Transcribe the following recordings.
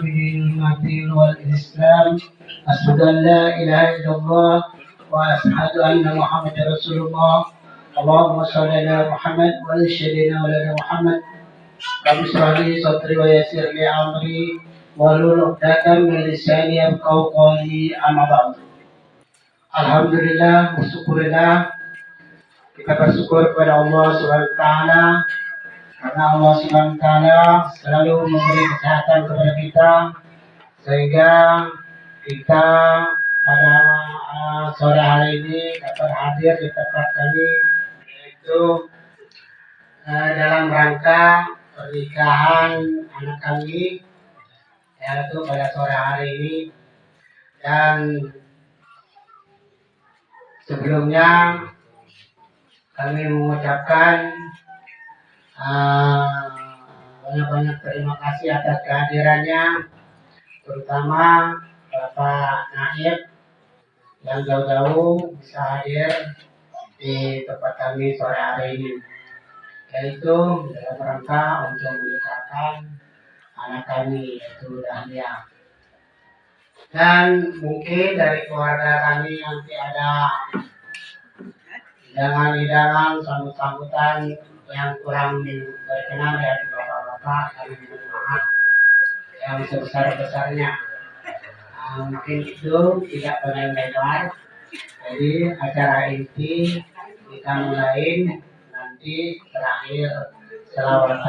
بالدين والإسلام أشهد أن لا إله إلا الله وأشهد أن محمدا رسول الله اللهم صل على محمد وسيدنا ولنا محمد رب اشرح لي صدري ويسر لي أمري wahlul 'uqdatam min lisani yafqahu qawli amma ba'd. Alhamdulillah, bersyukurillah kita bersyukur kepada Allah Subhanahu wa taala karena Allah Subhanahu wa taala selalu memberi kesehatan kepada kita sehingga kita pada sore hari ini dapat hadir di tempat kami yaitu dalam rangka pernikahan anak kami yaitu pada sore hari ini. Dan sebelumnya kami mengucapkan banyak-banyak terima kasih atas kehadirannya, terutama Bapak Naib yang jauh-jauh bisa hadir di tempat kami sore hari ini, yaitu dalam rangka untuk menikahkan anak kami yaitu Dahlia. Dan mungkin dari keluarga kami nanti ada hidangan-hidangan sambutan yang kurang berkenan dari bapak-bapak, kami mohon maaf yang sebesar-besarnya. Mungkin itu tidak panjang lebar. Jadi acara inti kita mulai nanti terakhir selawat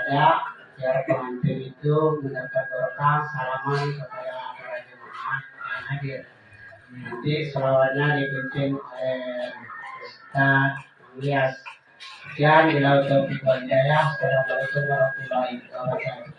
ada biar pengantin itu mendapat berkah salaman kepada para jemaah yang hadir. Nanti selawatnya dipimpin oleh Ustaz Ilyas. Sekian bila taufiq wal hidayah. Assalamualaikum warahmatullahi wabarakatuh.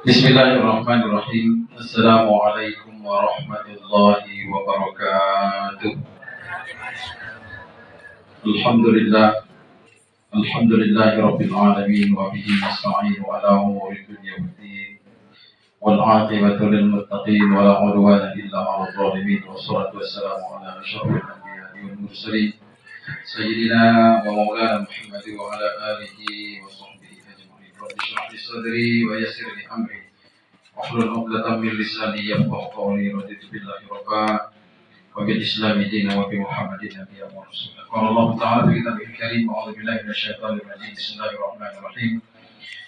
Bismillahirrahmanirrahim. Assalamualaikum warahmatullahi wabarakatuh. Alhamdulillahi rabbil alamin wa bihi nasta'inu ala umuri dunya waddin wal 'aqibatu lil muttaqin wa la 'udwana illa 'alal zalimin wassalatu wassalamu ala asyrafil anbiya'i wal mursalin sayyidina wa maulana Muhammad wa ala alihi wa sahbihi ajma'in. Rabbi shrah li sadri wa yassir li amri wahlul 'uqdatam min lisani yafqahu qawli. Raditu billahi rabba wa bil islami dinan wa bi Muhammadin nabiyyan wa rasulan. Qala Allah ta'ala fi kitabihil karim, a'udzu billahi minasyaitonir rajim. Bismillahirrahmanirrahim.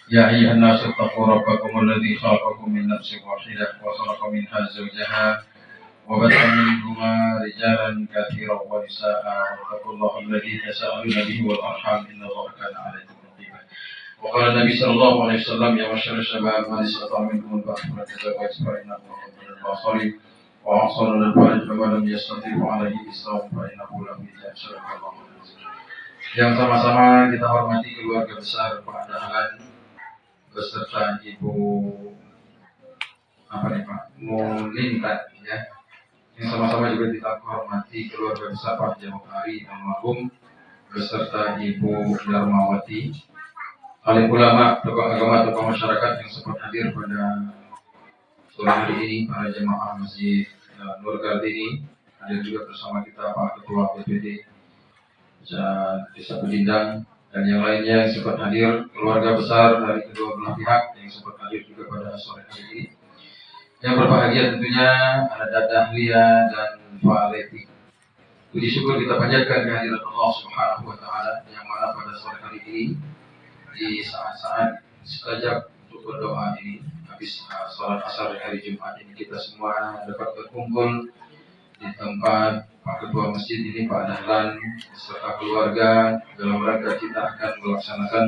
Ya ayyuhan nasu taqu rabbakum alladzi khalaqakum min nafsin wahidah wa khalaqa minha zawjaha wa batha minhuma rijalan katsiran wa nisaa'a wattaqullaha alladzi tasaaluna bihi wal arham innallaha kana 'alaykum raqiba. Wa qala Nabi sallallahu alaihi wasallam ya masyarra syabab man istata'a minkum al-ba'ata falyatazawwaj fa innahu afdalul basari wa ahsanul farj wa lam yastati' 'alaihi islam fa innahu lam yajid. Yang sama-sama kita hormati keluarga besar Pak Dahlan beserta Ibu Mulintan ya. Yang sama-sama juga kita hormati keluarga besar Pak Jamokari almarhum beserta Ibu Darmawati, alim ulama, tokoh agama, tokoh masyarakat yang sempat hadir pada sore hari ini, para jemaah Masjid Nur Kartini, hadir juga bersama kita Pak Ketua BPD Desa Bedindang dan yang lainnya yang sempat hadir, keluarga besar dari kedua belah pihak yang sempat hadir juga pada sore hari ini. Yang berbahagia tentunya ada Dahlia dan Pak Leti. Puji syukur kita panjatkan kehadiran Allah Subhanahu wa taala yang mana pada sore hari ini di saat-saat mustajab untuk berdoa ini habis salat asar hari Jumat ini kita semua dapat berkumpul di tempat Pak Ketua Masjid ini Pak Dahlan beserta keluarga dalam rangka kita akan melaksanakan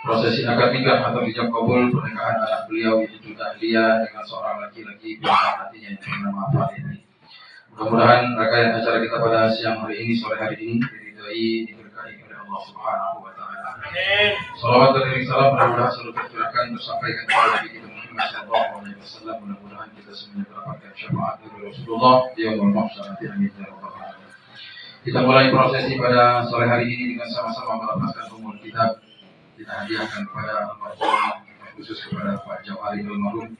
prosesi akad nikah atau ijab kabul pernikahan anak beliau yaitu Dahlia dengan seorang laki-laki bintang hatinya yang bernama Pak ini. Mudah-mudahan rangkaian acara kita pada siang hari ini, sore hari ini diridhai, diberkahi oleh Allah Subhanahu wa taala. Salawat dan salam mudah-mudahan selalu tercurahkan tersampaikan kepada Nabi kita Muhammad sallallahu alaihi wasallam. Mudah-mudahan kita semuanya mendapatkan syafaat dari Rasulullah di yaumul mahsyar nanti, amin ya rabbal alamin. Kita mulai prosesi pada sore hari ini dengan sama-sama melepaskan umur kitab kita hadiahkan kepada almarhum khusus kepada Pak Jauhari almarhum.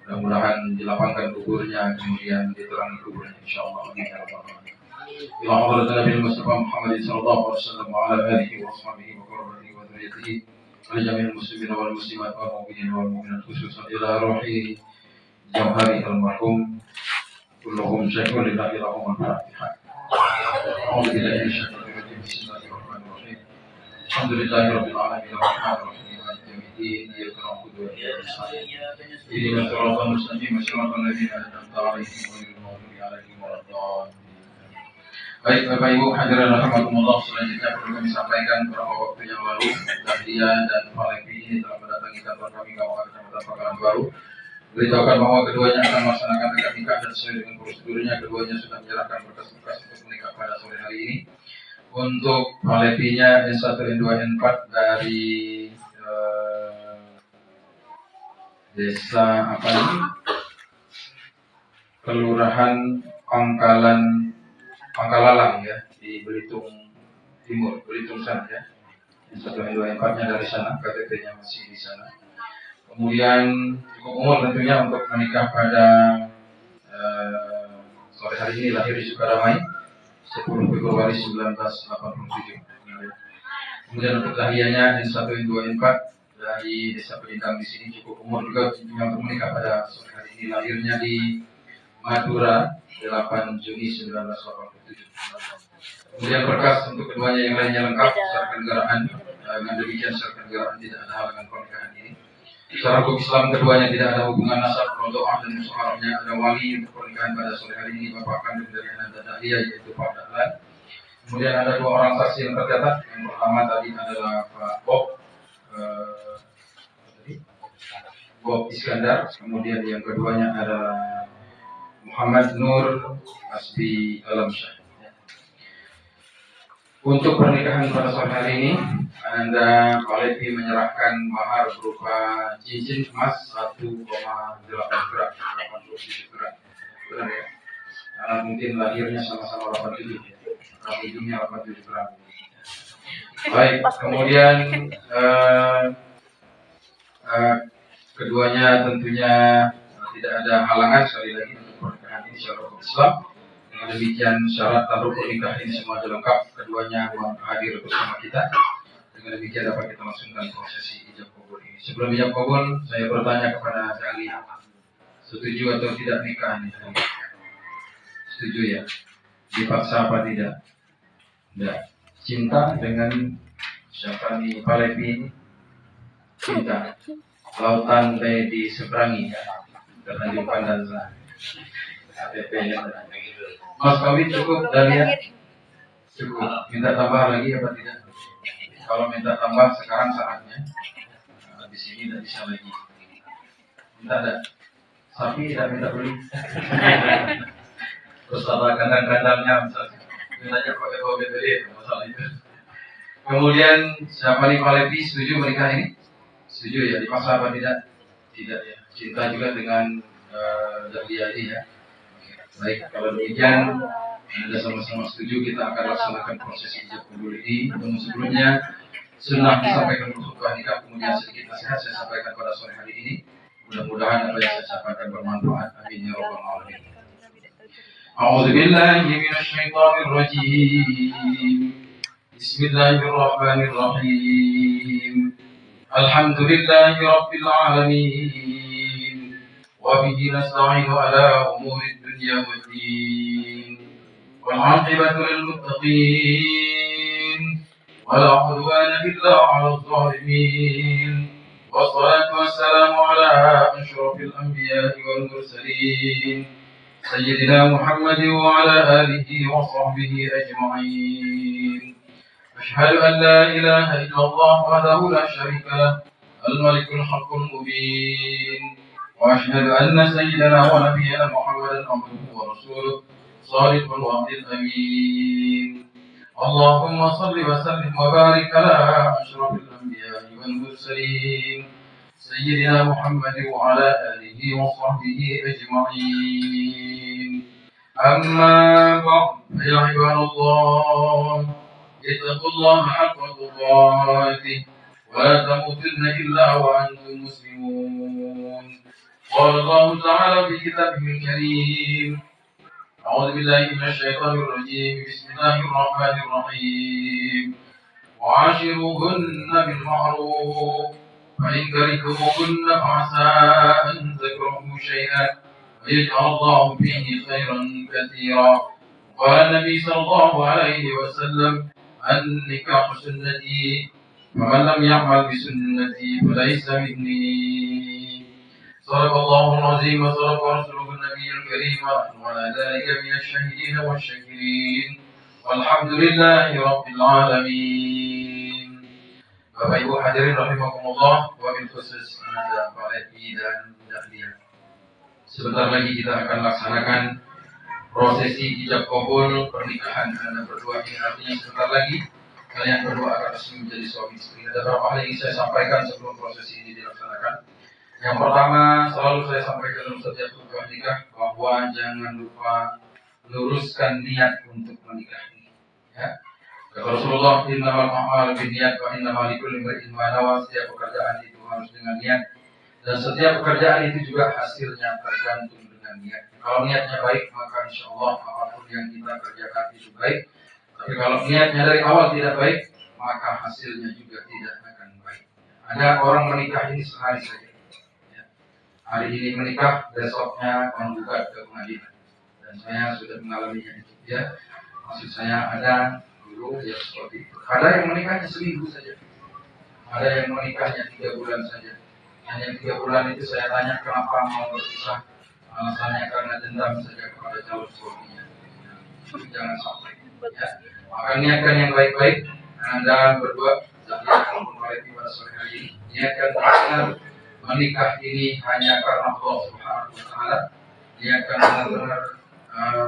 Mudah-mudahan dilapangkan kuburnya, kemudian diterangi kuburnya, insyaallah. Amin ya rabbal alamin. Ila hadratin Nabi Mustafa Muhammad sallallahu alaihi wasallam wa ala alihi wa sahbihi wa qurratihi wa dzurriyyatihi wa jami'il muslimin wal muslimat wal mu'minin wal mu'minat khususan ila ruhi Jauhari almarhum. Kulluhum syai'un lillahi lahum al-fatihah. A'udzu billahi minasyaitonir rajim. Bismillahirrahmanirrahim. Alhamdulillahi rabbil alamin arrahmanir rahim. إياك نعبد وإياك نستعين اهدنا الصراط المستقيم صراط الذين أنعمت عليهم غير المغضوب عليهم ولا الضالين. Baik Bapak Ibu hadirin rahimakumullah, selanjutnya perlu kami sampaikan beberapa waktu yang lalu Dahlia dan Falepi ini telah mendatangi kantor kami Kabupaten Kecamatan Pakaran Baru, beritahukan bahwa keduanya akan melaksanakan akad nikah dan sesuai dengan prosedurnya keduanya sudah menyerahkan berkas-berkas untuk menikah pada sore hari ini. Untuk Falepinya N1 N2 N4 dari desa apa ini? Kelurahan Pangkalalang ya, di Belitung Timur, Belitung sana ya. Yang satu yang dua empatnya dari sana, KTP-nya masih di sana. Kemudian cukup umur tentunya untuk menikah pada sore hari ini, lahir di Sukaramai 10 Februari 1987. Kemudian untuk Dahianya N1 N2 N4 dari desa Pelindang di sini, cukup umur juga tentunya untuk menikah pada sore hari ini, lahirnya di Madura 8 Juni 1987. Kemudian berkas untuk keduanya yang lainnya lengkap secara kenegaraan. Dengan demikian secara kenegaraan tidak ada halangan pernikahan ini. Secara hukum Islam keduanya tidak ada hubungan nasab, rodoah dan musyawarahnya. Ada wali untuk pernikahan pada sore hari ini, bapak kandung dari Ananda Dahlia yaitu Pak Dahlan. Kemudian ada dua orang saksi yang tercatat. Yang pertama tadi adalah Pak Bob Iskandar, kemudian yang keduanya adalah Muhammad Nur Asbi Alamsyah. Untuk pernikahan pada sore hari ini, Ananda Falepi menyerahkan mahar berupa cincin emas 1,8 gram, 87 gram. Benar ya? Karena mungkin lahirnya sama-sama 87, ujungnya 87 gram. Baik, kemudian keduanya tentunya tidak ada halangan sekali lagi untuk pernikahan ini secara hukum Islam. Dengan demikian syarat taruh pernikahan ini semua lengkap, keduanya hadir bersama kita. Dengan demikian dapat kita langsungkan prosesi ijab kabul ini. Sebelum ijab kabul, saya bertanya kepada Dahlia, setuju atau tidak nikah ini? Setuju ya? Dipaksa apa tidak? Tidak. Cinta dengan siapa nih Falepi ini? Cinta. Lautan di seberangi ya, karena di pandang sana. KTP-nya. Mas kawin cukup Dahlia? Cukup. Minta tambah lagi apa tidak? Kalau minta tambah sekarang saatnya. Di sini tidak bisa lagi. Minta ada sapi tidak minta beli. Terus ada kandang-kandangnya misalnya. Mintanya pakai bawa BPD masalah itu. Kemudian siapa nih Falepi setuju menikah ini? Setuju ya, dipaksa apa tidak? Tidak ya. Cinta juga dengan Dahlia ini ya. Baik, kalau demikian Anda sama-sama setuju, kita akan laksanakan proses ijab kabul ini. Namun sebelumnya sunnah disampaikan untuk khutbah nikah, kemudian sedikit nasihat saya sampaikan pada sore hari ini. Mudah-mudahan apa yang saya sampaikan bermanfaat. Amin ya rabbal alamin. A'udzu billahi minasy syaithanir rajim. Bismillahirrahmanirrahim. Alhamdulillahi rabbil alamin. Wa bihi nasta'inu ala umuri dunya waddin. Wal 'aqibatu lil muttaqin. ولا عدوان إلا على الظالمين والصلاة والسلام على أشرف الأنبياء والمرسلين سيدنا محمد وعلى آله وصحبه أجمعين. أشهد أن لا إله إلا الله وحده لا شريك له الملك الحق المبين وأشهد أن سيدنا ونبينا محمدا عبده ورسوله صادق الوعد الأمين. اللهم صل وسلم وبارك على أشرف الأنبياء والمرسلين سيدنا محمد وعلى آله وصحبه أجمعين. أما بعد فيا عباد الله اتقوا الله حق تقاته ولا تموتن إلا وأنتم مسلمون. قال الله تعالى في كتابه الكريم: أعوذ بالله من الشيطان الرجيم. بسم الله الرحمن الرحيم. وعاشروهن بالمعروف فإن كرهتموهن فعسى أن تكرهوا شيئا ويجعل الله فيه خيرا كثيرا. قال النبي صلى الله عليه وسلم: النكاح سنتي فمن لم يعمل بسنتي فليس مني. صدق الله العظيم وصدق رسوله النبي الكريم ونحن على ذلك من الشاهدين والشاكرين والحمد لله رب العالمين. Bapak Ibu hadirin rahimakumullah, wabil khusus Anda Pak Levi dan Dahlia. Sebentar lagi kita akan laksanakan prosesi ijab kabul pernikahan Anda berdua ini. Artinya sebentar lagi kalian berdua akan resmi menjadi suami istri. Ada beberapa hal yang ingin saya sampaikan sebelum prosesi ini dilaksanakan. Yang pertama, selalu saya sampaikan dalam setiap khutbah nikah bahwa jangan lupa luruskan niat untuk menikah ini. Ya. Kata Rasulullah, innamal a'malu binniyat wa innamal likulli imrin ma nawa. Setiap pekerjaan itu harus dengan niat, dan setiap pekerjaan itu juga hasilnya tergantung dengan niat. Kalau niatnya baik, maka insya Allah apapun yang kita kerjakan itu baik. Tapi kalau niatnya dari awal tidak baik, maka hasilnya juga tidak akan baik. Ada orang menikah ini sehari saja. Ya. Hari ini menikah, besoknya menggugat ke pengadilan. Dan saya sudah mengalaminya itu. Ya. Maksud saya ada guru yang seperti itu. Ada yang menikahnya seminggu saja. Ada yang menikahnya 3 bulan saja. Hanya 3 bulan itu saya tanya kenapa mau berpisah. Alasannya karena dendam saja kepada calon suaminya. Jangan sampai. Ya. Maka niatkan yang baik-baik. Anda berdua, Zahia maupun Pak pada sore hari ini, niatkan benar menikah ini hanya karena Allah Subhanahu Wa Taala. Niatkan benar-benar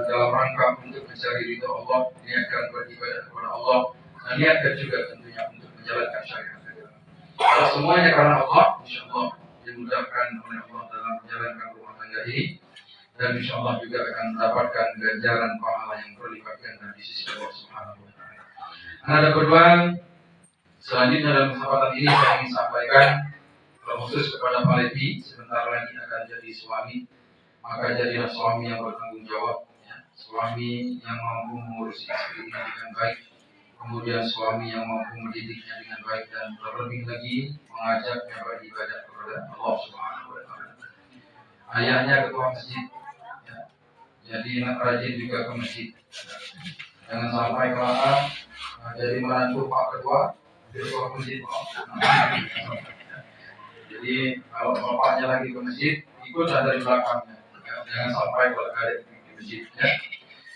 dalam rangka untuk mencari ridho Allah, niatkan beribadah kepada Allah, dan niatkan juga tentunya untuk menjalankan syariat agama. Kalau semuanya karena Allah, insya Allah dimudahkan oleh Allah dalam menjalankan rumah tangga ini, dan insya Allah juga akan mendapatkan ganjaran pahala yang berlipat ganda di sisi Allah Subhanahu Wa Taala. Ada berdua. Selanjutnya dalam kesempatan ini saya ingin sampaikan khusus kepada Pak Levi, sebentar lagi akan jadi suami. Maka jadilah suami yang bertanggung jawab, ya. Suami yang mampu mengurus istrinya dengan baik, kemudian suami yang mampu mendidiknya dengan baik, dan terlebih lagi mengajaknya beribadah kepada Allah Subhanahu Wa Taala. Ayahnya ketua masjid, ya. Jadi rajin juga ke masjid. Jangan sampai kelak jadi menantu Pak Ketua, ketua masjid. Jadi kalau bapaknya lagi ke masjid, ikut dari belakangnya. Jangan sampai ada di masjid, ya.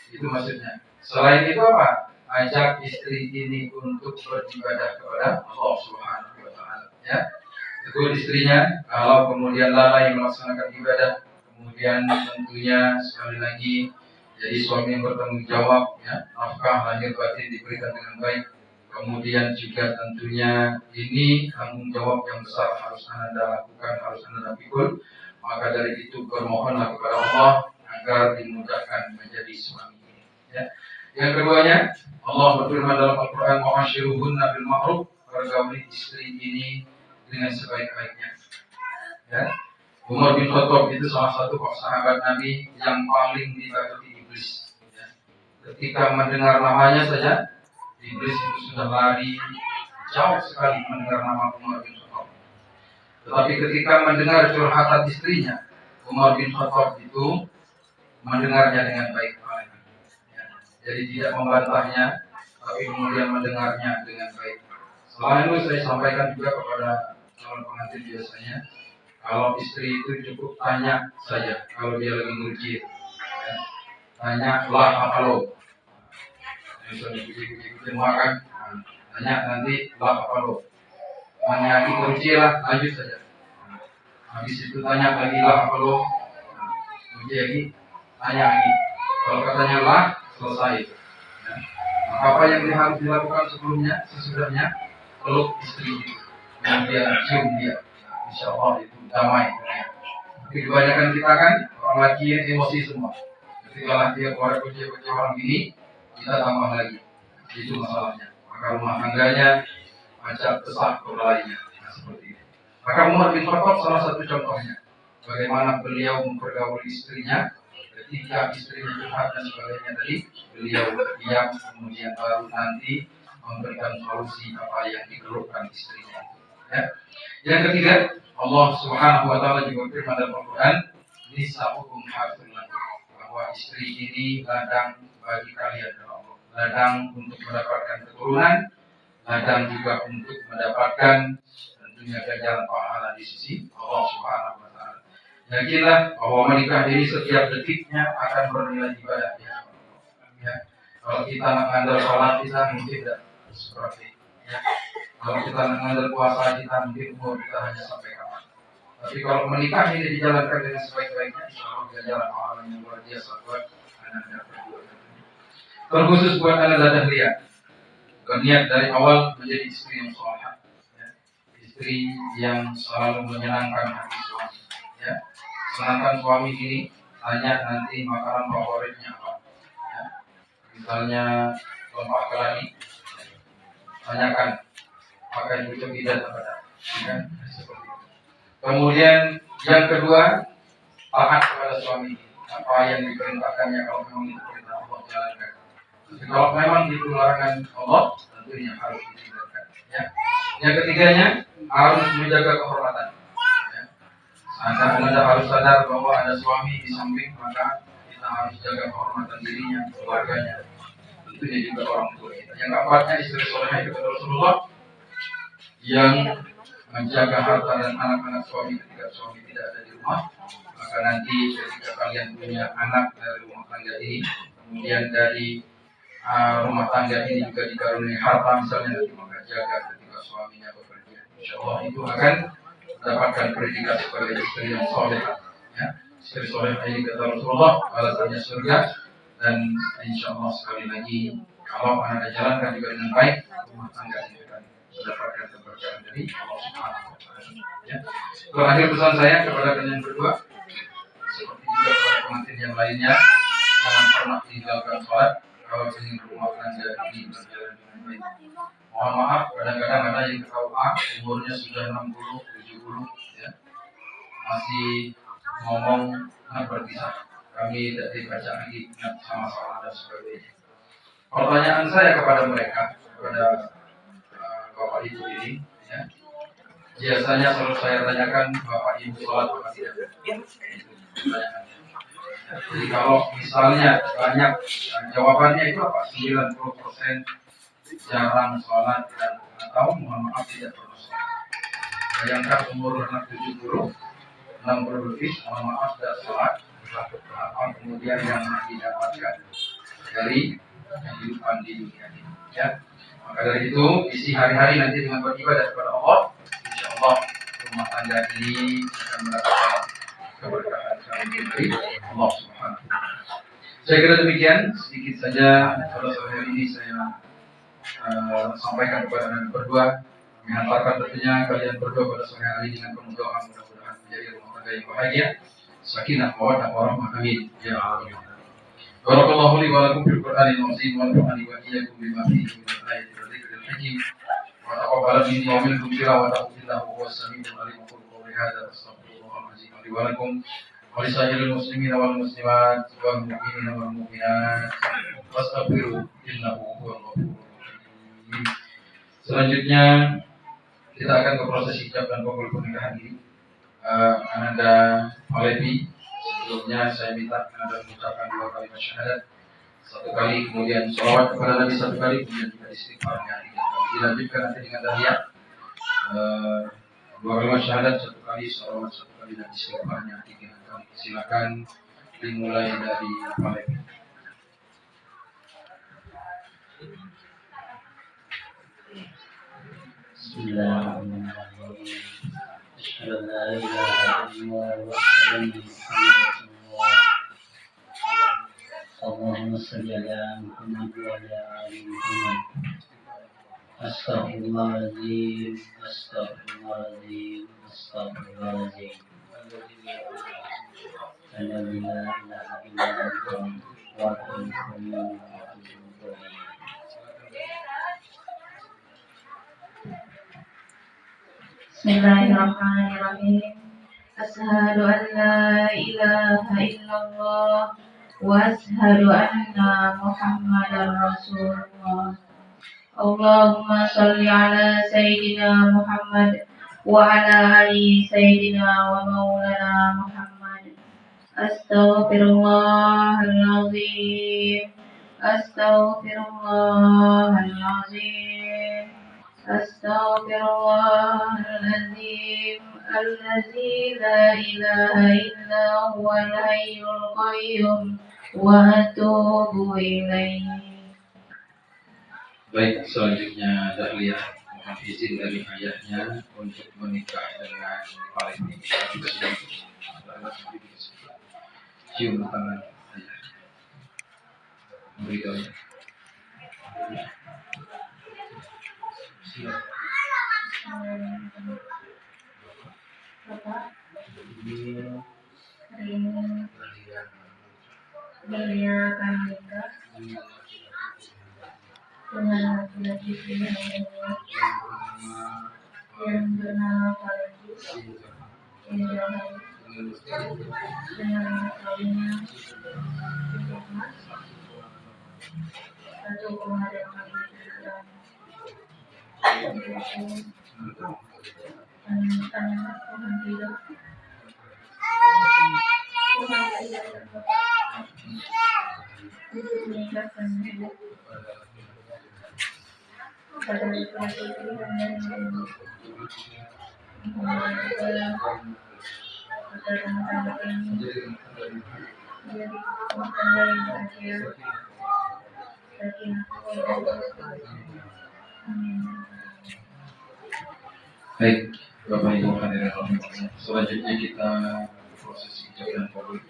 Itu maksudnya. Selain itu apa? Ajak istri ini untuk beribadah kepada Allah Subhanahu Wa Taala. Ya. Tegur istrinya. Kalau kemudian lalai melaksanakan ibadah, kemudian tentunya sekali lagi jadi suami yang bertanggung jawab. Ya. Nafkah lahir batin diberikan dengan baik. Kemudian juga tentunya ini tanggung jawab yang besar harus Anda lakukan, harus Anda pikul. Maka dari itu bermohonlah kepada Allah agar dimudahkan menjadi suami. Ya. Yang keduanya, Allah berfirman dalam Al-Quran, "Wa'ashiruhunna bil ma'ruf." Pergauli istri ini dengan sebaik-baiknya. Ya. Umar bin Khattab itu salah satu sahabat Nabi yang paling ditakuti iblis. Ya. Ketika mendengar namanya saja, iblis itu sudah lari jauh sekali mendengar nama Umar bin Khattab. Tetapi ketika mendengar curhatan istrinya, Umar bin Khattab itu mendengarnya dengan baik. Ya. Jadi tidak membantahnya, tapi kemudian mendengarnya dengan baik. Selain itu saya sampaikan juga kepada calon pengantin biasanya, kalau istri itu cukup tanya saja kalau dia lagi ngurjir. Ya. Tanya lah apa lo? Misalnya puji-puji makan, tanya nanti lah apa lo? Hanya dikunci lah, lanjut saja. Habis itu tanya lagi lah apa lo? Kunci lagi, tanya lagi. Kalau katanya lah, selesai. Ya. Maka apa yang harus dilakukan sebelumnya, sesudahnya, peluk istri itu. Kemudian cium dia. Insya Allah itu damai. Tapi kebanyakan kita kan, orang laki yang emosi semua. Ketika laki yang korek-korek orang ini, kita tambah lagi. Itu masalahnya. Maka rumah tangganya macam besar lainnya. Nah, seperti itu. Maka Umar bin Khattab salah satu contohnya. Bagaimana beliau mempergauli istrinya ketika istrinya curhat dan sebagainya tadi, beliau diam, kemudian baru nanti memberikan solusi apa yang dikeluhkan istrinya. Ya. Yang ketiga, Allah Subhanahu wa taala juga berfirman dalam Al-Qur'an, "Nisa'ukum harthun lakum." Bahwa istri ini ladang bagi kalian ya Allah. Ladang untuk mendapatkan keturunan, ladang juga untuk mendapatkan tentunya ganjaran pahala di sisi Allah Subhanahu wa taala. Yakinlah bahwa menikah ini setiap detiknya akan bernilai ibadah ya. Ya. Kalau kita mengandalkan sholat kita mungkin tidak seperti ya. Kalau kita mengandalkan puasa kita mungkin umur kita hanya sampai kapan. Tapi kalau menikah ini dijalankan dengan sebaik-baiknya, insya Allah ganjaran pahala yang luar biasa buat anak-anak berdua. Terkhusus buat anak dahlia, berniat dari awal menjadi istri yang salehah, ya. Istri yang selalu menyenangkan hati suami. Ya. Senangkan suami ini, tanya nanti makanan favoritnya apa. Ya. Misalnya lompat keladi, tanyakan pakai bucuk tidak apa ya, seperti itu. Kemudian yang kedua, taat kepada suami. Apa yang diperintahkannya kalau memang itu perintah Allah jalankan. Tapi kalau memang itu larangan Allah, tentunya harus ditinggalkan. Ya. Yang ketiganya harus menjaga kehormatan. Ya. Anda harus sadar bahwa ada suami di samping, maka kita harus jaga kehormatan dirinya, keluarganya. Tentunya juga orang tua kita. Yang keempatnya istri solehah itu Rasulullah yang menjaga harta dan anak-anak suami ketika suami tidak ada di rumah. Maka nanti ketika kalian punya anak dari rumah tangga ini, kemudian dari rumah tangga ini juga dikaruniai harta misalnya, nanti maka jaga ketika suaminya bekerja. Insya Allah itu akan mendapatkan predikat sebagai istri yang soleh. Ya. Istri soleh ini kata Rasulullah balasannya surga, dan insya Allah sekali lagi kalau anda jalankan juga dengan baik, rumah tangga ini akan mendapatkan keberkahan dari Allah Subhanahu wa taala. Ya. Terakhir pesan saya kepada kalian berdua, seperti juga kepada pengantin yang lainnya, jangan pernah tinggalkan sholat kalau ingin rumah tangga ini berjalan dengan baik. Mohon maaf, kadang-kadang ada yang ketawa umurnya sudah 60, 70, ya, masih ngomong berpisah. Kami tidak dibaca lagi sama-sama dan sebagainya. Pertanyaan saya kepada mereka, kepada Bapak Ibu ini, ya, biasanya selalu saya tanyakan, Bapak Ibu sholat apa tidak? Jadi kalau misalnya banyak jawabannya itu apa? 90% jarang sholat dan atau mohon maaf tidak pernah sholat. Bayangkan umur anak 70, 60 lebih, mohon maaf tidak sholat, apa kemudian yang didapatkan dari kehidupan di dunia ini. Ya. Maka dari itu, isi hari-hari nanti dengan beribadah kepada Allah, insya Allah rumah tangga ini akan mendapatkan keberkahan dari Allah Subhanahu wa taala. Saya kira demikian, sedikit saja pada sore hari ini saya sampaikan kepada anda berdua, menghantarkan tentunya kalian berdua pada sore hari dengan penuh doa mudah-mudahan menjadi rumah tangga yang bahagia, sakinah, mawaddah warahmah, amin ya Allah. Barakallahu li wa lakum fil Qur'anil azim wa nafa'ani wa iyyakum bima fihi min al-ayati wa dzikril hakim wa taqabbal minni wa minkum tilawatahu innahu huwas samiul alim. Qul hadza astaghfirullahal azim li wa lakum wa lisa'iril muslimina wal muslimat wal mu'minina wal mu'minat fastaghfiru innahu huwal ghafurur rahim. Selanjutnya kita akan ke proses hijab dan pengul pernikahan ini. Ananda Alevi, sebelumnya saya minta Anda mengucapkan 2 kalimat syahadat, 1 kali, kemudian sholawat kepada Nabi 1 kali, kemudian juga istighfarnya 3 kali. Dilanjutkan nanti dengan tahiyat, 2 kalimat syahadat 1 kali, sholawat 1 kali, dan istighfarnya 3 kali. Silakan dimulai dari Alevi. Bismillahirrahmanirrahim. Asyhadu an la ilaha illallah wa asyhadu anna Muhammadan rasulullah. Allahumma shalli ala Muhammad wa ala ali Muhammad. Astaghfirullahaladzim, astaghfirullahaladzim, astaghfirullahaladzim. La ilaha illallah wa atubu ilaik. Bismillahirrahmanirrahim. Asyhadu an la ilaha illallah wa asyhadu anna Muhammadar Rasulullah. Allahumma shalli ala Sayyidina Muhammad wa ala ali Sayyidina wa maulana Muhammad. Astaghfirullahaladzim. Astaghfirullahaladzim. Astaghfirullahaladzim. Allazi la ilaha illa huwal hayyul qayyum wa atubu ilaihi. Baik, selanjutnya Dahlia mohon izin dari ayahnya untuk menikah dengan Paleti. Cium tangan ayah. Beritahu. Bapak, hari ini Dahlia akan menikah dengan laki-laki pilihan yang bernama Paleti dengan kawinnya untuk emas 1,8 kilogram. Untuk menikahkan pada laki-laki pilihan yang Baik, Bapak Ibu hadirin rahimahullah. Selanjutnya kita proses ucapan kabul.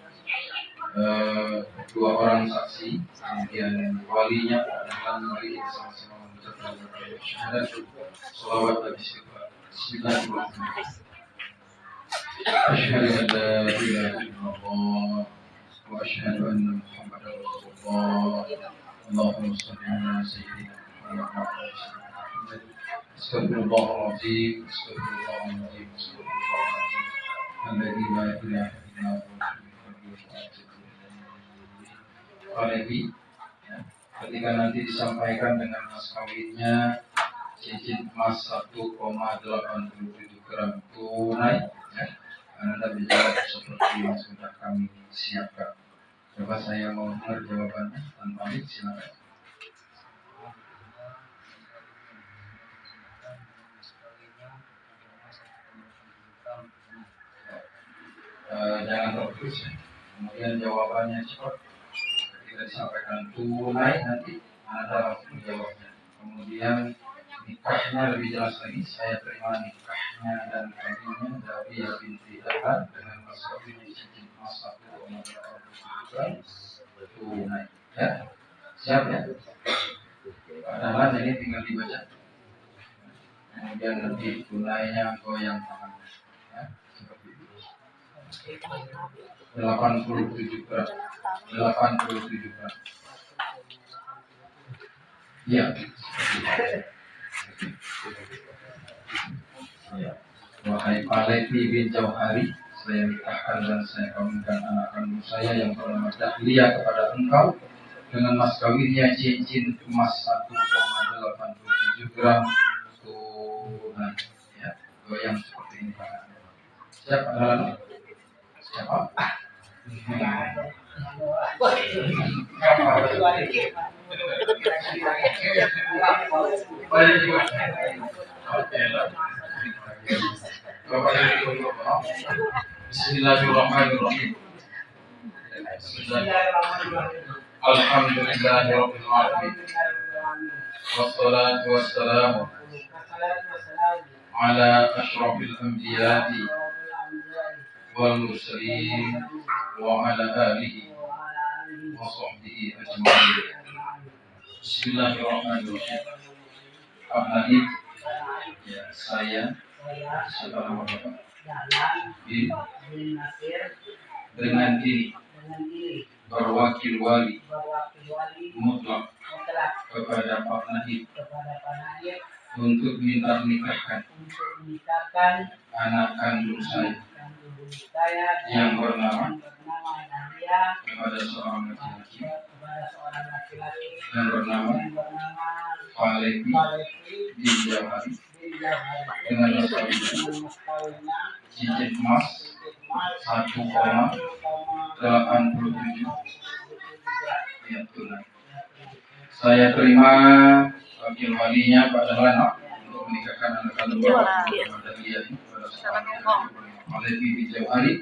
Dua orang saksi, kemudian walinya, dan mari kita sama-sama mengucapkan syahadat, salawat dan istighfar. Bismillahirrahmanirrahim. Asyhadu an la ilaha illallah wa asyhadu anna Muhammadar Rasulullah. Allahumma shalli ala sayyidina Muhammad. Astagfirullahaladzim, astagfirullahaladzim, astagfirullahaladzim. Alladzi la ilaha illa huwa. Paleti, ketika nanti disampaikan dengan mas kawinnya cincin emas 1,87 gram tunai, Anda menjawab seperti yang sudah kami siapkan. Coba saya mau dengar jawabannya tanpa mic, silakan. Jangan terputus ya. Kemudian jawabannya cepat. Ketika disampaikan tunai nanti Anda langsung menjawabnya. Kemudian nikahnya lebih jelas lagi. Saya terima nikahnya dan kawinnya dari binti Dahlan dengan mas kawinnya cincin emas 1,87 gram tunai. Ya, siap ya. Pak Dahlan ini tinggal dibaca. Kemudian nanti tunainya goyang tangan. Ya, seperti itu. 87 gram. 87 gram. Ya. Ya. Wahai Paleti bin Jauhari, saya nikahkan dan saya kawinkan anak kandung saya yang bernama Dahlia kepada engkau dengan mas kawinnya cincin emas 1,87 gram tunai. Ya, goyang seperti ini Pak. Siapa dalam? Siapa? Bismillahirrahmanirrahim. Alhamdulillahirabbil alamin. Wassalatu wassalamu ala asyrafil anbiya'i wal mursalin wa ala alihi wa sahbihi ajma'in. Bismillahirrahmanirrahim. Pak Nadib, ya, saya siapa nama Bapak? Bin dengan diri berwakil wali mutlak kepada Pak Nadib untuk minta menikahkan menikahkan anak kandung saya kandung saya yang bernama Nadia kepada seorang laki-laki kepada seorang laki-laki yang bernama yang bernama Falevi Falevi bin Jauhari bin Jauhari dengan mas kawinnya dengan mas kawinnya cincin emas 1,87 ya tunai. Saya terima wakil walinya Pak Dahlan untuk menikahkan anak kandung Bapak kepada dia ini pada seorang Falevi bin Jauhari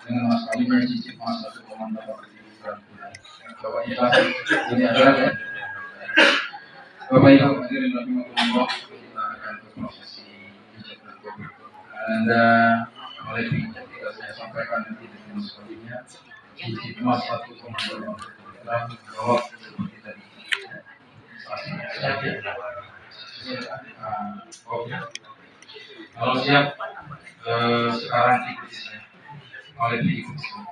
dengan mas kawinnya cincin emas 1,87 gram tunai. Bapak ikhlas ini adalah ya. Bapak Ibu hadirin rahimakumullah, kita akan ke prosesi ijab dan kabul. Anda Falevi ketika saya sampaikan nanti dengan mas kawinnya cincin emas 1,87 gram jawab seperti tadi. Oke. Kalau siap, sekarang ikuti saya. Falevi ikuti saya.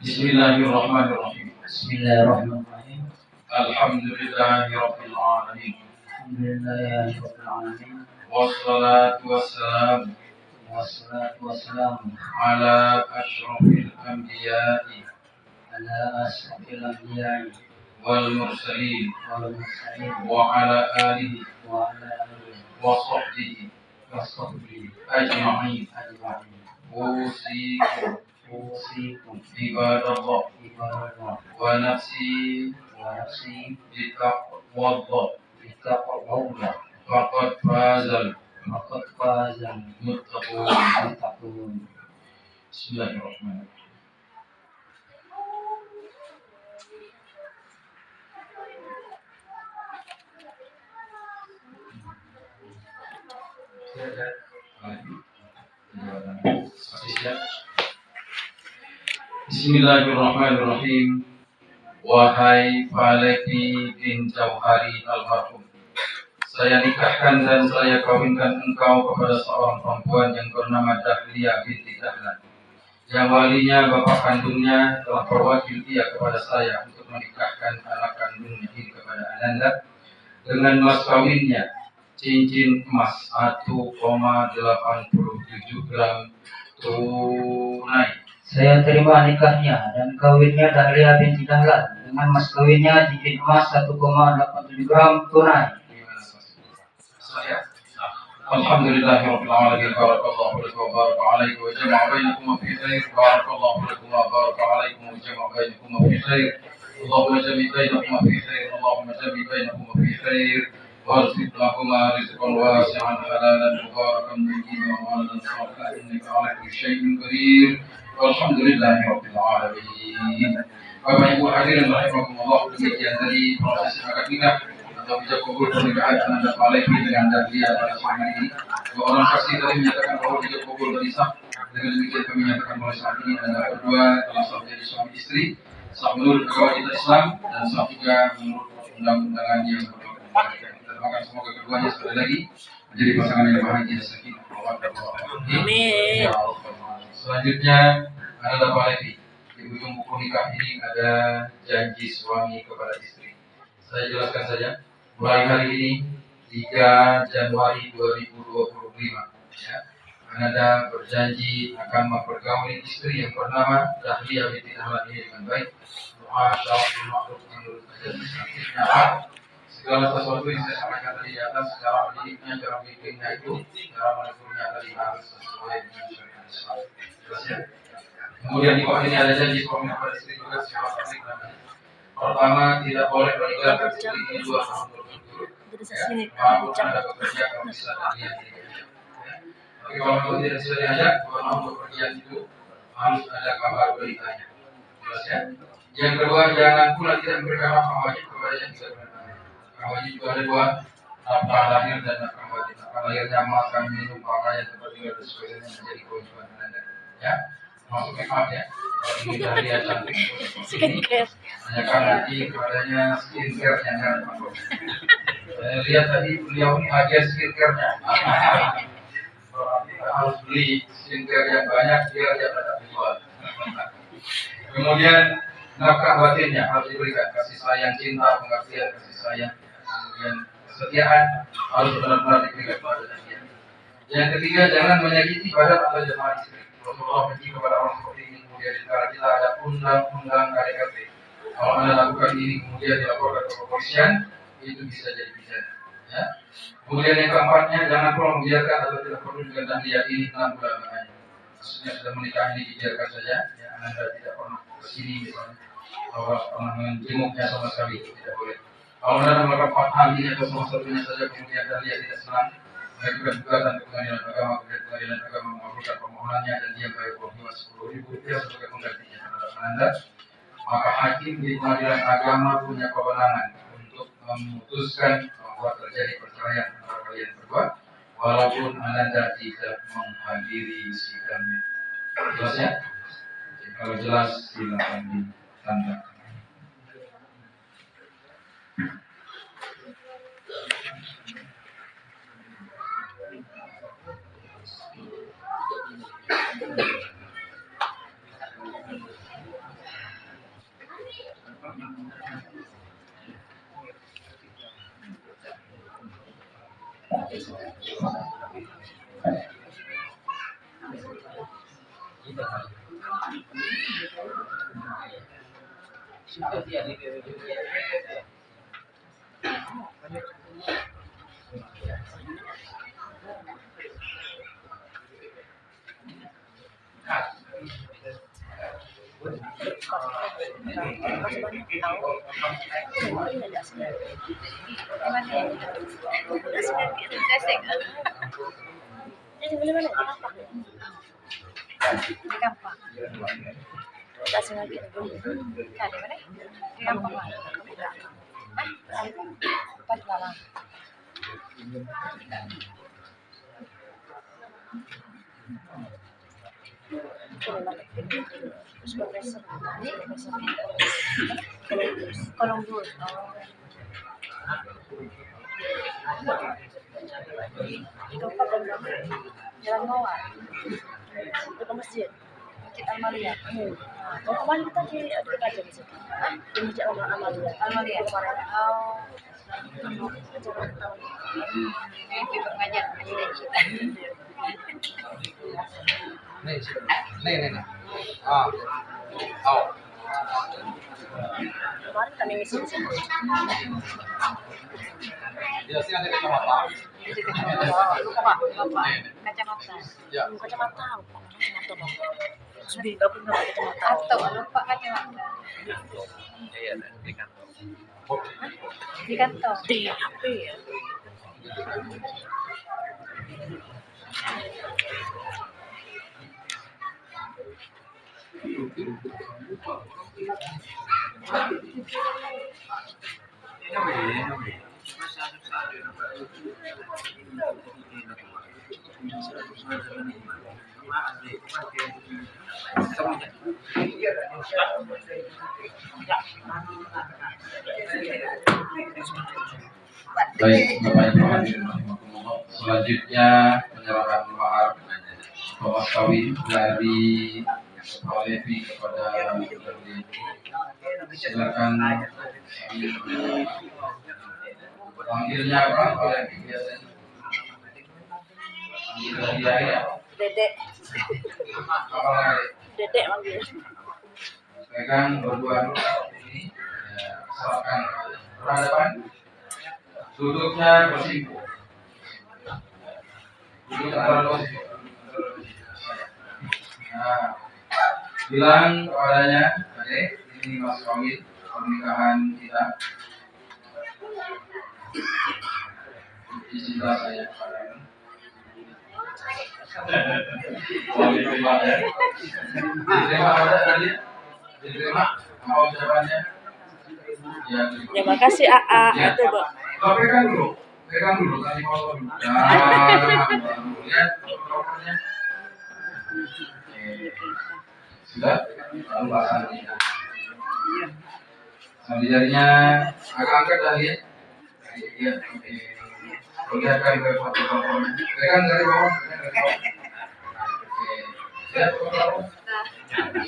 Bismillahirrahmanirrahim. Bismillahirrahmanirrahim. Alhamdulillahirabbil alamin. Alhamdulillahirabbil alamin. Wassalatu wassalamu Wassalatu wassalamu ala asyrafil anbiya'i ala asyrafil anbiya'i wal mursalin wal mursalin wa ala alihi wa ala alihi wa sahbihi wa sahbihi ajma'in. ajma'in. Usikum Usikum ibadallah ibadallah wa nafsi wa nafsi bitaqwallah bittaqwallah faqad fazal faqad fazal muttaqun. muttaqun. Bismillahirrahmanirrahim. Bismillahirrahmanirrahim. Wahai Falevi bin Jauhari almarhum, saya nikahkan dan saya kawinkan engkau kepada seorang perempuan yang bernama Dahlia binti Dahlan, yang walinya bapak kandungnya telah berwakil dia kepada saya untuk menikahkan anak kandungnya ini kepada Ananda dengan mas kawinnya cincin emas 1,87 gram tunai. Saya terima nikahnya dan kawinnya Dahlia binti Dahlan dengan mas kawinnya cincin emas 1,87 gram tunai. Saya Alhamdulillahirabbil alamin. Barakallahu lakum wa baraka alaikum wa jama'a bainakum fi khair. Barakallahu lakum wa baraka alaikum wa jama'a bainakum fi khair. Allahumma jami' bainakum fi khair. Allahumma jami' bainakum fi khair. Warzuq lahuma rizqan wasi'an halalan mubarakan tayyiban wa amalan salihan innaka 'ala kulli syai'in qadir. Walhamdulillahirabbil alamin. Bapak Ibu hadirin rahimakumullah, demikian tadi proses akad nikah atau ijab kabul pernikahan Ananda Falevi dengan Dahlia pada siang hari ini. Dua orang saksi tadi menyatakan bahwa ijab kabul tadi sah. Dengan demikian kami menyatakan bahwa saat ini Anda berdua telah sah menjadi suami istri, sah menurut agama kita Islam dan sah juga menurut undang-undangan yang berlaku. Kita doakan semoga keduanya sekali lagi menjadi pasangan yang bahagia sakinah mawaddah warahmah. Amin. Selanjutnya Ananda Falevi. Di ujung buku nikah ini ada janji suami kepada istri. Saya jelaskan saja. Mulai hari ini 3 Januari 2025 ya, Ananda berjanji akan mempergauli istri yang bernama Dahlia binti Dahlan ini dengan baik. Muasyaratul ma'ruf menurut ajaran Islam. Segala sesuatu yang saya sampaikan tadi di atas, cara mendidiknya, cara bimbingnya itu, cara menekurnya tadi harus sesuai dengan syariat Islam. Jelas ya? Kemudian di bawah ini ada janji suami kepada istri juga secara publik namanya. Pertama, tidak boleh meninggalkan istri ini 2 tahun berturut-turut. Walaupun Anda bekerja, kalau bisa Dahlia tidak kerja. Tapi kalau tidak bisa diajak, 2 tahun bepergian itu harus ada kabar beritanya. Jelas ya? Yang kedua, jangan pula tidak memberikan nafkah wajib kepada yang tidak benar. Nafkah wajib itu ada 2, nafkah lahir dan nafkah wajib. Nafkah lahirnya makan, minum, pakaian, tempat tinggal dan sebagainya menjadi kewajiban Anda. Ya, masuk make up ya. Kalau ingin Dahlia cantik seperti ini, tanyakan nanti kepadanya skincare yang akan dipakai. Saya lihat tadi beliau ini hadiah skincare-nya. Kita harus beli skincare yang banyak biar dia dapat dijual. Kemudian nafkah batinnya harus diberikan, kasih sayang, cinta, pengertian, kasih sayang, kemudian kasih kesetiaan harus benar-benar dipegang pada dahlia. Yang ketiga, jangan menyakiti badan atau jemaah istri. Rasulullah benci kepada orang seperti ini. Kemudian di negara kita ada undang-undang KDRT. Kalau Anda lakukan ini kemudian dilaporkan ke kepolisian, itu bisa jadi pidana. Ya. Kemudian yang keempatnya, jangan pula membiarkan atau tidak perlu dengan dahlia ini 6 bulan lamanya. Maksudnya sudah menikah ini dibiarkan saja, ya, Anda tidak pernah kesini misalnya, kalau pernah menjenguknya sama sekali, itu tidak boleh. Kalau Anda melakukan 4 hal ini atau salah satunya saja kemudian dahlia tidak senang, mengajukan gugatan ke pengadilan agama, kemudian pengadilan agama mengabulkan permohonannya dan dia bayar uang Rp10.000 sebagai penggantinya terhadap Anda, maka hakim di pengadilan agama punya kewenangan untuk memutuskan bahwa terjadi perceraian antara kalian berdua, walaupun Anda tidak menghadiri sidangnya. Jelas ya? Kalau jelas silakan ditanda. Di gampang. Tak sengaja dulu. Kan di mana? Di gampang lah. Empat malam. Columbus. Jalan Mawar. Itu ke masjid. Masjid Al-Malia. Oh, kemarin kita di dekat aja di situ. Di Masjid Al-Malia. Al-Malia kemarin. Oh. Ini pengajian Nih. Ah. Oh. kemarin kami misi di situ. Ya, sini ada kacamata. Di kacamata. Lupa Pak. Kacamata. Ya. Kacamata. Kacamata Bang. Sudah enggak punya kacamata. Atau lupa kacamata. Iya, di kantong. Di kantong. Di HP ya. Baik, Bapak Ibu hadirin rahimakumullah. Selanjutnya penyerahan mahar atau mas kawin dari Pak Levi kepada Berli. Silakan panggilnya apa? Pak Levi biasanya. Panggil dia ya. Dedek. Apa lagi? Dedek manggil. Pegang berdua dulu ini. Ya, silakan berhadapan. Duduknya bersimpuh. Duduk antara bersimpuh. Nah, bilang kepadanya, Adek, ini mas kawin pernikahan kita. Cinta saya kepadamu. Diterima ya. Diterima ada tadi? Diterima? Mau jawabannya? Ya, Terima kasih AA. ya. Itu, Bang. Oh, pegang dulu tadi foto dulu. Nah, lihat fotonya. Sudah, lalu bahasannya. Sambil jarinya agak angkat dah lihat. Iya, oke. Perlihatkan ke foto-fotonya. Pegang dari bawah. Oke. Lihat foto.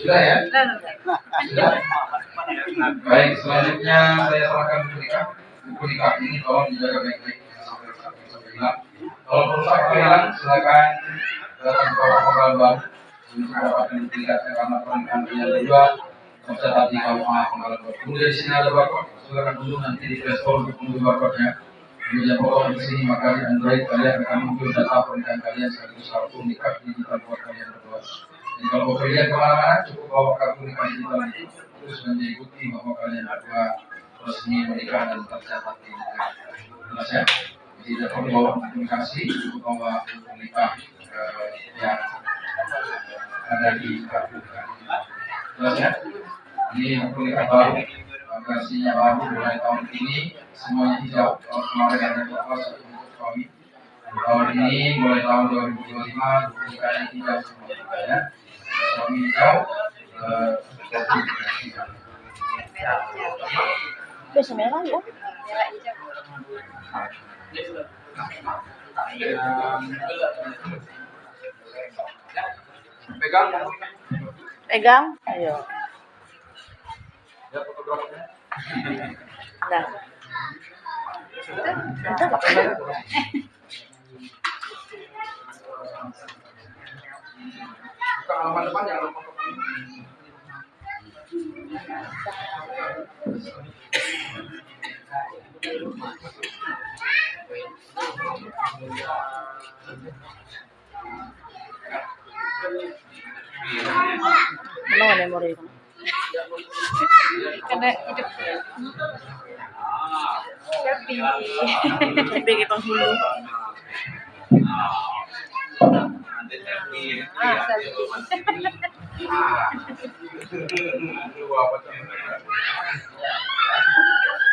Sudah ya? Sudah. Baik, selanjutnya saya serahkan buku nikah. Buku nikah ini tolong dijaga baik-baik. Kalau perusahaan kalian silakan datang ke pengalaman baru untuk dapat meningkatkan karena pernikahan kalian berdua. Tercatat di KUA pengalaman baru. Kemudian di sini ada barcode, silakan dulu nanti di Play Store untuk mengunduh barcode-nya. Kemudian pokok di sini maka di Android kalian akan muncul data pernikahan kalian sekaligus kartu nikah digital buat kalian berdua. Jadi kalau mau kalian kemana-mana cukup bawa kartu nikah digital itu terus menjadi bukti bahwa kalian berdua resmi menikah dan tercatat di nikah. Jelas ya? Jadi tidak perlu bawa aplikasi, cukup bawa nikah yang ada di kartu nikah. Jelas ya? Ini akun nikah baru, versinya baru mulai tahun ini semuanya hijau. Tahun kemarin ada coklat satu untuk suami. Tahun ini mulai tahun 2025 nikahnya hijau semua ya. Suami hijau, hijau. Bisa merah ya? Merah hijau. Pegang. Pegang. Ayo. Ya fotografernya. Dah. Itu apa? Buka halaman depan jangan lupa. Mana memori itu? Karena hidup happy. Bagi penghulu.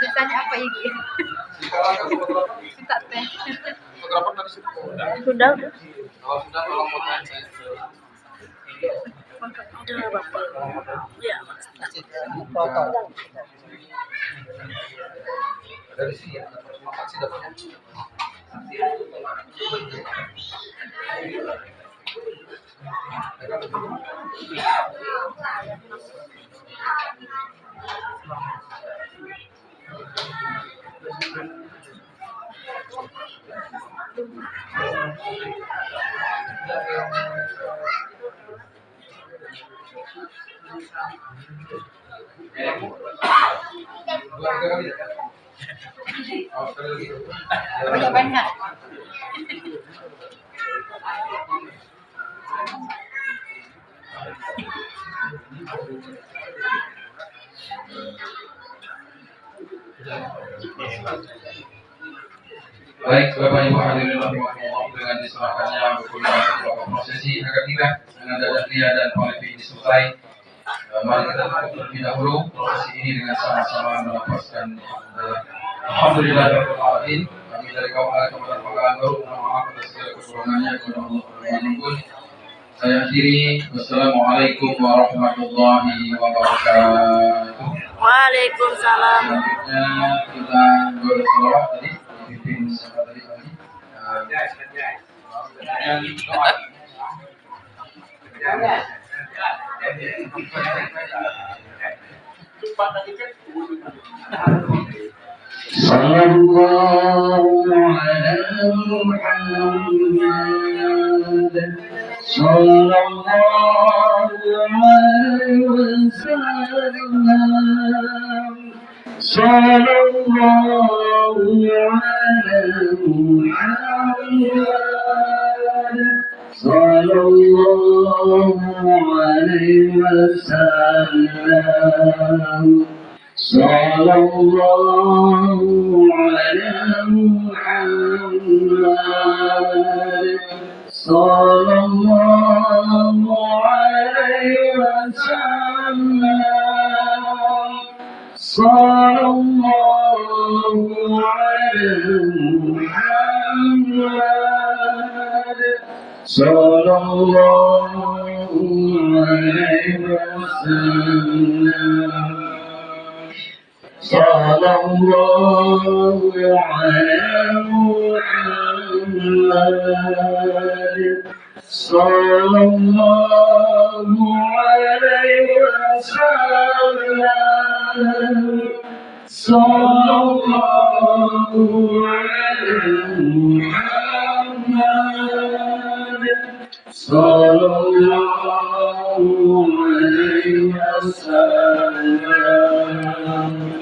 Ditanya apa ini? Minta teh. Fotografer tadi Sudah. Kalau sudah tolong fotoin saya. Udah Bapak. Ya. Dari sini ya, makan sih dapatnya. Dua tiga kali ya. Oh, sekali lagi. Banyak banyak. Baik, Bapak Ibu hadirin rahimakumullah, dengan diserahkannya beberapa prosesi akad nikah dengan adat pria dan politik ini selesai. Mari kita tutup terlebih dahulu prosesi ini dengan sama-sama melafazkan alhamdulillah rabbil alamin. Kami dari kaum ahli Kabupaten Pangkalan Baru mohon maaf atas segala kekurangannya kepada Allah Subhanahu. Saya akhiri. Wassalamualaikum warahmatullahi wabarakatuh. Waalaikumsalam. Selanjutnya kita berselawat tadi dipimpin siapa tadi Pak Haji? Yang doa. Sallallahu alaihi Muhammad. Sallallahu alaihi wasallam. Sallallahu alaihi Muhammad. Sallallahu alaihi wasallam. Sallallahu alaihi Muhammad. Sallallahu alaihi wasallam. Sallallahu alaihi Muhammad. Sallallahu alaihi wasallam. Sallallahu alaihi Muhammad. Sallallahu alaihi wasallam. Sallallahu alaihi Muhammad. Sallallahu alaihi wasallam.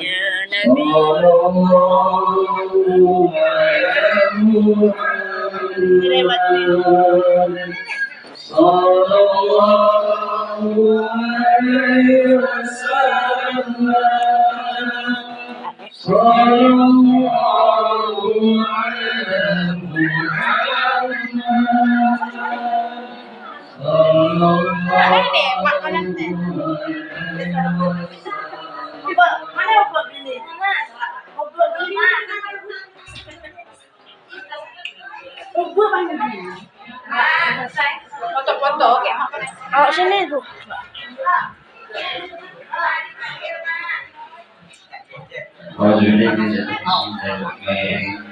Ya Nabi. Sallallahu alaihi wasallam. Sallallahu alaihi wasallam. Sallallahu alaihi Mana obat ini? Obat ini. Obat mana ini? Foto-foto kayak apa nih? Oh, sini Bu. Bismillahirrahmanirrahim.